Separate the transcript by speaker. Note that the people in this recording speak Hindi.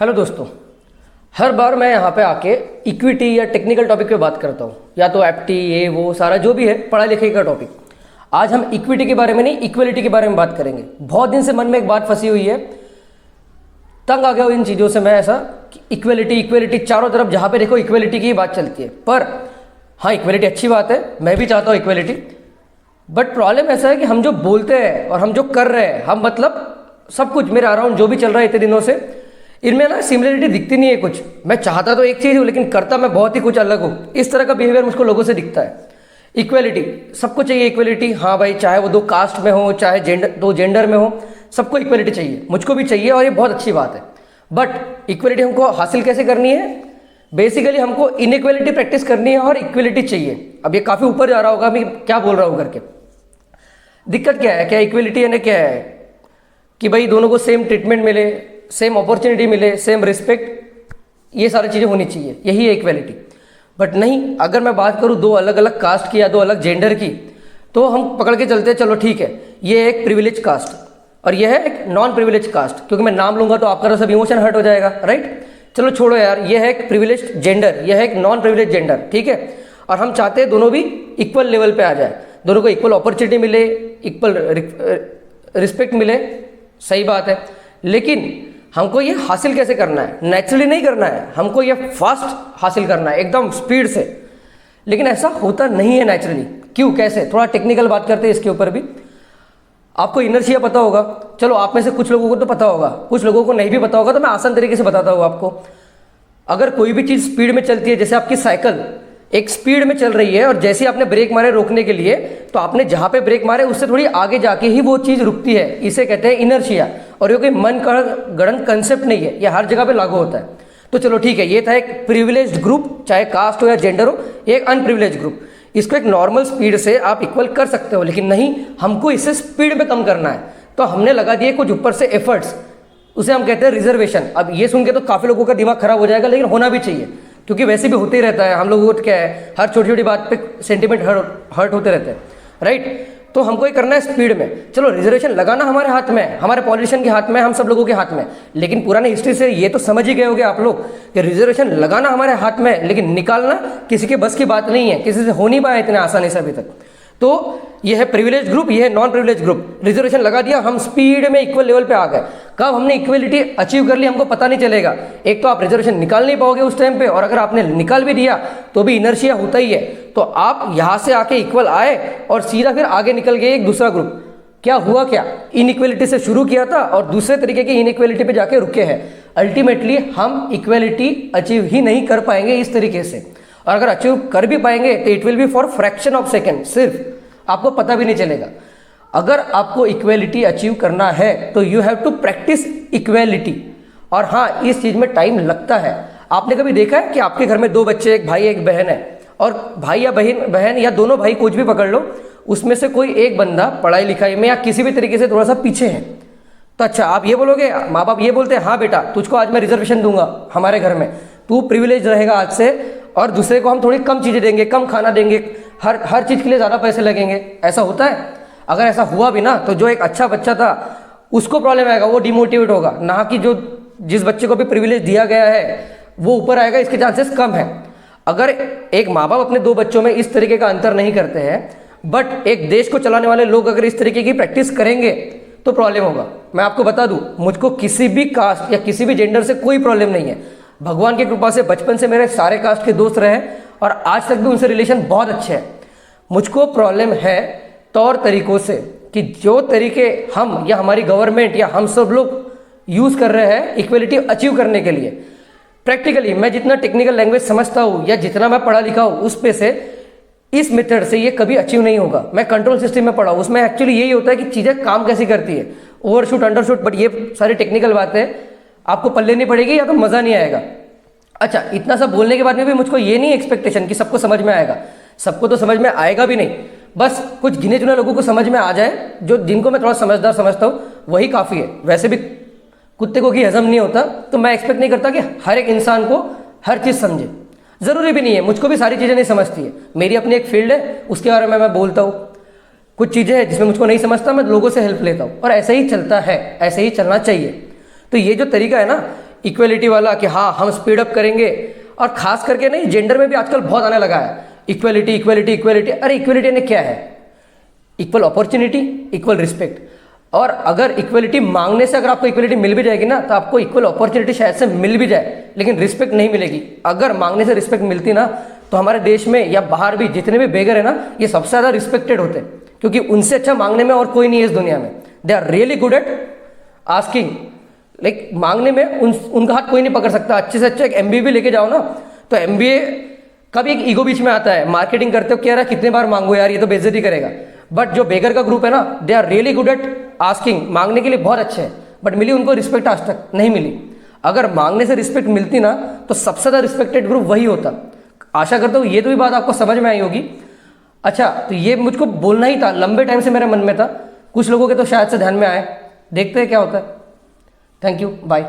Speaker 1: हेलो दोस्तों। हर बार मैं यहाँ पे आके इक्विटी या टेक्निकल टॉपिक पे बात करता हूँ, या तो एफटी ये वो सारा जो भी है पढ़ाई लिखाई का टॉपिक। आज हम इक्विटी के बारे में नहीं, इक्वलिटी के बारे में बात करेंगे। बहुत दिन से मन में एक बात फंसी हुई है, तंग आ गया हूँ इन चीज़ों से मैं, ऐसा कि इक्वलिटी इक्वलिटी चारों तरफ जहाँ पे देखो इक्वलिटी की ही बात चलती है। पर हाँ, इक्वलिटी अच्छी बात है, मैं भी चाहता हूँ इक्वलिटी। बट प्रॉब्लम ऐसा है कि हम जो बोलते हैं और हम जो कर रहे हैं, हम मतलब सब कुछ मेरे अराउंड जो भी चल रहा है इतने दिनों से, इनमें ना सिमिलरिटी दिखती नहीं है कुछ। मैं चाहता तो एक चीज़ हूँ लेकिन करता मैं बहुत ही कुछ अलग हूँ। इस तरह का बिहेवियर मुझको लोगों से दिखता है। इक्वलिटी सबको चाहिए, इक्वलिटी हाँ भाई, चाहे वो दो कास्ट में हो, चाहे दो जेंडर में हो, सबको इक्वलिटी चाहिए, मुझको भी चाहिए और ये बहुत अच्छी बात है। बट इक्वलिटी हमको हासिल कैसे करनी है? बेसिकली हमको इनइक्वलिटी प्रैक्टिस करनी है और इक्वलिटी चाहिए। अब ये काफ़ी ऊपर जा रहा होगा मैं क्या बोल रहा हूँ करके। दिक्कत क्या है? क्या इक्वलिटी यानी क्या है कि भाई दोनों को सेम ट्रीटमेंट मिले, सेम अपॉर्चुनिटी मिले, सेम रिस्पेक्ट, ये सारी चीज़ें होनी चाहिए, यही है इक्वलिटी। बट नहीं, अगर मैं बात करूँ दो अलग अलग कास्ट की या दो अलग जेंडर की, तो हम पकड़ के चलते हैं, चलो ठीक है ये एक प्रिविलेज कास्ट और ये है एक नॉन प्रिविलेज कास्ट। क्योंकि मैं नाम लूंगा तो आपका तो सब इमोशन हर्ट हो जाएगा, राइट? चलो छोड़ो यार, ये है एक प्रिविलेज जेंडर, ये है एक नॉन प्रिविलेज जेंडर, ठीक है। और हम चाहते हैं दोनों भी इक्वल लेवल पे आ जाए, दोनों को इक्वल अपॉर्चुनिटी मिले, इक्वल रिस्पेक्ट मिले, सही बात है। लेकिन हमको ये हासिल कैसे करना है? नेचुरली नहीं करना है, हमको ये फास्ट हासिल करना है, एकदम स्पीड से। लेकिन ऐसा होता नहीं है नेचुरली। क्यों, कैसे? थोड़ा टेक्निकल बात करते हैं इसके ऊपर भी। आपको इनर्शिया पता होगा, चलो आप में से कुछ लोगों को तो पता होगा, कुछ लोगों को नहीं भी पता होगा, तो मैं आसान तरीके से बताता हूँ आपको। अगर कोई भी चीज़ स्पीड में चलती है, जैसे आपकी साइकिल एक स्पीड में चल रही है और जैसे आपने ब्रेक मारे रोकने के लिए, तो आपने जहाँ पे ब्रेक मारे उससे थोड़ी आगे जाके ही वो चीज़ रुकती है, इसे कहते हैं इनर्शिया। और ये कोई मन का गढ़ंत कंसेप्ट नहीं है, ये हर जगह पे लागू होता है। तो चलो ठीक है, ये था एक प्रिविलेज्ड ग्रुप, चाहे कास्ट हो या जेंडर हो, एक अनप्रिविलेज्ड ग्रुप। इसको एक नॉर्मल स्पीड से आप इक्वल कर सकते हो, लेकिन नहीं, हमको इससे स्पीड में कम करना है। तो हमने लगा दिए कुछ ऊपर से एफर्ट्स, उसे हम कहते हैं रिजर्वेशन। अब ये सुन के तो काफ़ी लोगों का दिमाग खराब हो जाएगा, लेकिन होना भी चाहिए, क्योंकि वैसे भी होते ही रहता है। हम लोगों को क्या है, हर छोटी छोटी बात पे सेंटिमेंट हर्ट होते रहते हैं, राइट? तो हमको ये करना है स्पीड में। चलो रिजर्वेशन लगाना हमारे हाथ में है, हमारे पॉलिटिशियन के हाथ में, हम सब लोगों के हाथ में। लेकिन पुरानी हिस्ट्री से ये तो समझ ही गए होंगे आप लोग कि रिजर्वेशन लगाना हमारे हाथ में है, लेकिन निकालना किसी के बस की बात नहीं है, किसी से हो नहीं पाया इतने आसानी से अभी तक। तो ये है प्रिविलेज ग्रुप, ये है नॉन प्रिविलेज ग्रुप। रिजर्वेशन लगा दिया, हम स्पीड में इक्वल लेवल पे आ गए। कब हमने इक्वलिटी अचीव कर ली हमको पता नहीं चलेगा। एक तो आप रिजर्वेशन निकाल नहीं पाओगे उस टाइम पे, और अगर आपने निकाल भी दिया तो भी इनर्शिया होता ही है। तो आप यहाँ से आके इक्वल आए और सीधा फिर आगे निकल गए एक दूसरा ग्रुप। क्या हुआ? क्या इनइक्वलिटी से शुरू किया था और दूसरे तरीके की इनइक्वलिटी पे जाके रुके हैं। अल्टीमेटली हम इक्वलिटी अचीव ही नहीं कर पाएंगे इस तरीके से, और अगर अचीव कर भी पाएंगे तो it will be for fraction of second, सिर्फ आपको पता भी नहीं चलेगा। अगर आपको इक्वलिटी अचीव करना है तो you have to practice equality. और हाँ, इस चीज़ में टाइम लगता है। आपने कभी देखा है कि आपके घर में दो बच्चे, एक भाई एक बहन है, और भाई या बहन या दोनों भाई कुछ भी पकड़ लो, उसमें से कोई एक बंदा पढ़ाई लिखाई में या किसी भी तरीके से थोड़ा सा पीछे है, तो अच्छा आप ये बोलोगे, माँ बाप ये बोलते हैं, हाँ बेटा तुझको आज मैं रिजर्वेशन दूंगा हमारे घर में, तू प्रिविलेज रहेगा आज से, और दूसरे को हम थोड़ी कम चीज़ें देंगे, कम खाना देंगे, हर चीज़ के लिए ज़्यादा पैसे लगेंगे। ऐसा होता है? अगर ऐसा हुआ भी ना, तो जो एक अच्छा बच्चा था उसको प्रॉब्लम आएगा, वो डिमोटिवेट होगा, ना कि जिस बच्चे को भी प्रिविलेज दिया गया है वो ऊपर आएगा, इसके चांसेस कम है। अगर एक माँ बाप अपने दो बच्चों में इस तरीके का अंतर नहीं करते हैं, बट एक देश को चलाने वाले लोग अगर इस तरीके की प्रैक्टिस करेंगे तो प्रॉब्लम होगा। मैं आपको बता दूं, मुझको किसी भी कास्ट या किसी भी जेंडर से कोई प्रॉब्लम नहीं है। भगवान की कृपा से बचपन से मेरे सारे कास्ट के दोस्त रहे और आज तक भी उनसे रिलेशन बहुत अच्छे हैं। मुझको प्रॉब्लम है तौर तरीकों से, कि जो तरीके हम या हमारी गवर्नमेंट या हम सब लोग यूज़ कर रहे हैं इक्वलिटी अचीव करने के लिए। प्रैक्टिकली मैं जितना टेक्निकल लैंग्वेज समझता हूँ या जितना मैं पढ़ा लिखा हूँ, उस पे से इस मेथड से ये कभी अचीव नहीं होगा। मैं कंट्रोल सिस्टम में पढ़ा हूँ, उसमें एक्चुअली यही होता है कि चीज़ें काम कैसी करती है, ओवरशूट अंडरशूट, बट ये सारी टेक्निकल बातें आपको पल्ले नहीं पड़ेगी या तो मज़ा नहीं आएगा। अच्छा, इतना सब बोलने के बाद में भी मुझको ये नहीं एक्सपेक्टेशन कि सबको समझ में आएगा, सबको तो समझ में आएगा भी नहीं। बस कुछ गिने चुने लोगों को समझ में आ जाए, जिनको मैं थोड़ा समझदार समझता हूँ, वही काफ़ी है। वैसे भी कुत्ते को घी हजम नहीं होता, तो मैं एक्सपेक्ट नहीं करता कि हर एक इंसान को हर चीज़ समझे, ज़रूरी भी नहीं है। मुझको भी सारी चीज़ें नहीं समझती है, मेरी अपनी एक फील्ड है, उसके बारे में मैं बोलता हूँ। कुछ चीज़ें हैं जिसमें मुझको नहीं समझता, मैं लोगों से हेल्प लेता हूँ, और ऐसे ही चलता है, ऐसे ही चलना चाहिए। तो ये जो तरीका है ना, इक्वलिटी वाला कि हाँ हम स्पीड अप करेंगे, और खास करके नहीं, जेंडर में भी आजकल बहुत आने लगा है इक्वलिटी इक्वलिटी इक्वलिटी। अरे इक्वलिटी ने क्या है? Equal opportunity, equal respect. और अगर इक्वलिटी मांगने से अगर आपको इक्वलिटी मिल भी जाएगी ना, तो आपको इक्वल अपॉर्चुनिटी शायद से मिल भी जाए, लेकिन रिस्पेक्ट नहीं मिलेगी। अगर मांगने से रिस्पेक्ट मिलती ना, तो हमारे देश में या बाहर भी जितने भी बेगर है ना, ये सबसे ज़्यादा रिस्पेक्टेड होते, क्योंकि उनसे अच्छा मांगने में और कोई नहीं है इस दुनिया में। They are really good at asking, like मांगने में उनका हाथ कोई नहीं पकड़ सकता। अच्छे से अच्छा एक MBA भी लेके जाओ ना, तो MBA का भी एक ईगो बीच में आता है, मार्केटिंग करते हो, कह रहा है कितने बार मांगो यार, ये तो बेइज्जती करेगा। बट जो बेगर का ग्रुप है ना, they are really good at asking, मांगने के लिए बहुत अच्छे हैं। बट मिली उनको रिस्पेक्ट आज तक नहीं मिली। अगर मांगने से रिस्पेक्ट मिलती ना, तो सबसे ज़्यादा रिस्पेक्टेड ग्रुप वही होता। आशा करता हूँ ये तो भी बात आपको समझ में आई होगी। अच्छा, तो ये मुझको बोलना ही था, लंबे टाइम से मेरे मन में था, कुछ लोगों के तो शायद से ध्यान में आए, देखते हैं क्या होता है। Thank you, bye.